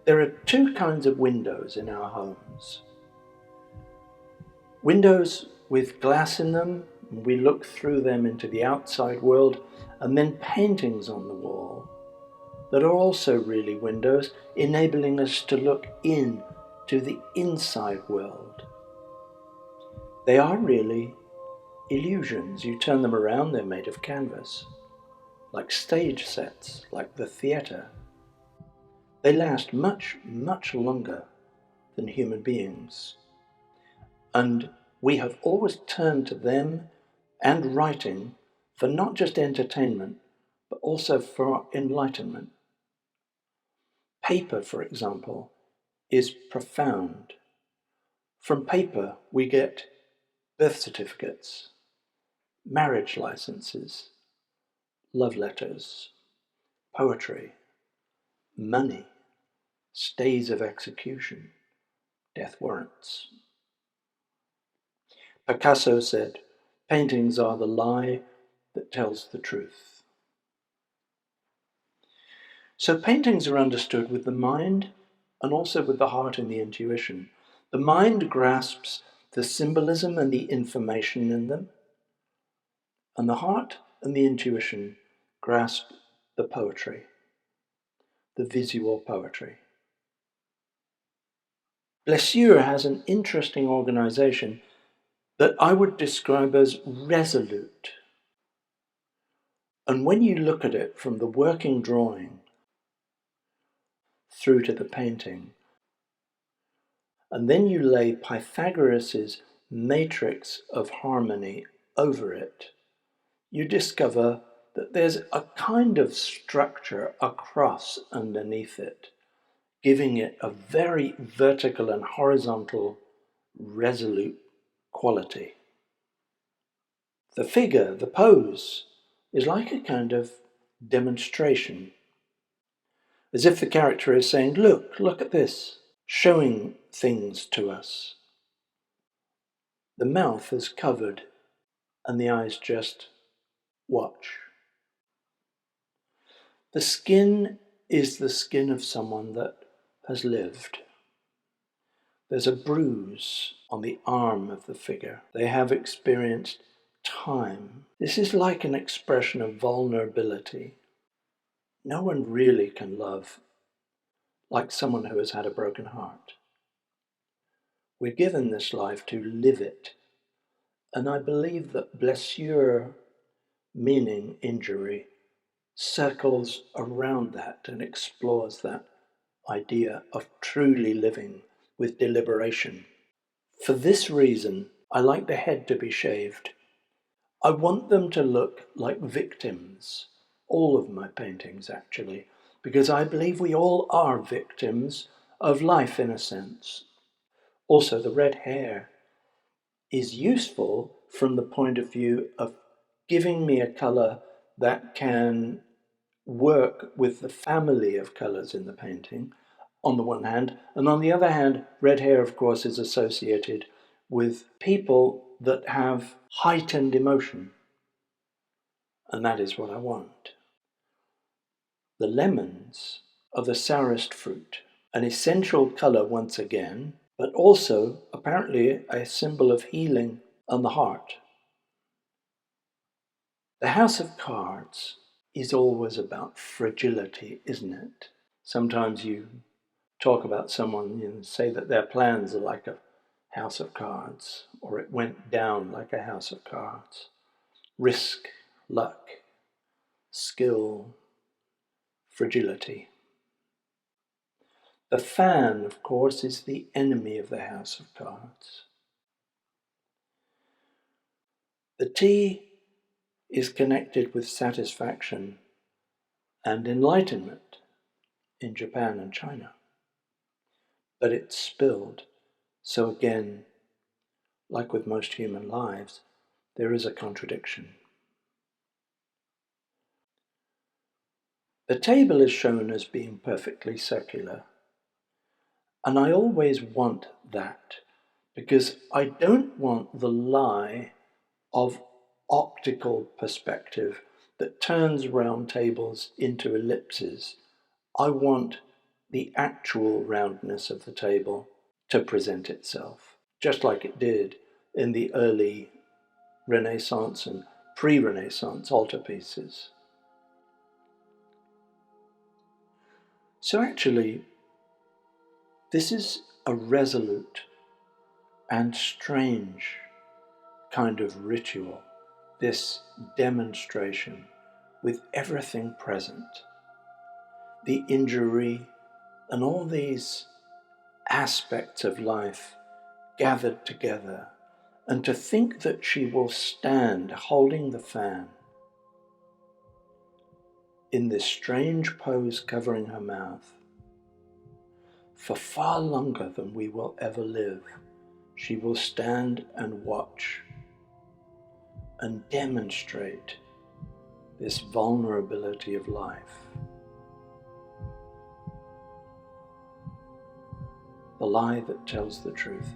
There are two kinds of windows in our homes. Windows with glass in them, we look through them into the outside world, and then paintings on the wall that are also really windows, enabling us to look in to the inside world. They are really illusions. You turn them around, they're made of canvas, like stage sets, like the theatre. They last much, much longer than human beings. And we have always turned to them and writing for not just entertainment, but also for enlightenment. Paper, for example, is profound. From paper, we get birth certificates, marriage licenses, love letters, poetry, money, stays of execution, death warrants. Picasso said, "Paintings are the lie that tells the truth." So paintings are understood with the mind and also with the heart and the intuition. The mind grasps the symbolism and the information in them, and the heart and the intuition grasp the poetry, the visual poetry. BLESSURE has an interesting organization that I would describe as resolute. And when you look at it from the working drawing through to the painting, and then you lay Pythagoras' matrix of harmony over it, you discover that there's a kind of structure across underneath it, giving it a very vertical and horizontal, resolute quality. The figure, the pose, is like a kind of demonstration, as if the character is saying, look at this, showing things to us. The mouth is covered and the eyes just watch. The skin is the skin of someone that has lived. There's a bruise on the arm of the figure. They have experienced time. This is like an expression of vulnerability. No one really can love like someone who has had a broken heart. We're given this life to live it. And I believe that blessure, meaning injury, circles around that and explores that idea of truly living with deliberation. For this reason, I like the head to be shaved. I want them to look like victims, all of my paintings actually, because I believe we all are victims of life in a sense. Also, the red hair is useful from the point of view of giving me a color that can work with the family of colors in the painting, on the one hand, and on the other hand, red hair, of course, is associated with people that have heightened emotion, and that is what I want. The lemons are the sourest fruit, an essential color once again, but also apparently a symbol of healing on the heart. The House of Cards is always about fragility, isn't it? Sometimes you talk about someone and say that their plans are like a house of cards, or it went down like a house of cards. Risk, luck, skill, fragility. The fan, of course, is the enemy of the house of cards. The T is connected with satisfaction and enlightenment in Japan and China. But it's spilled, so again, like with most human lives, there is a contradiction. The table is shown as being perfectly circular, and I always want that because I don't want the lie of optical perspective that turns round tables into ellipses. I want the actual roundness of the table to present itself, just like it did in the early Renaissance and pre-Renaissance altarpieces. So actually, this is a resolute and strange kind of ritual, this demonstration with everything present, the injury and all these aspects of life gathered together, and to think that she will stand holding the fan in this strange pose covering her mouth for far longer than we will ever live. She will stand and watch and demonstrate this vulnerability of life. The lie that tells the truth.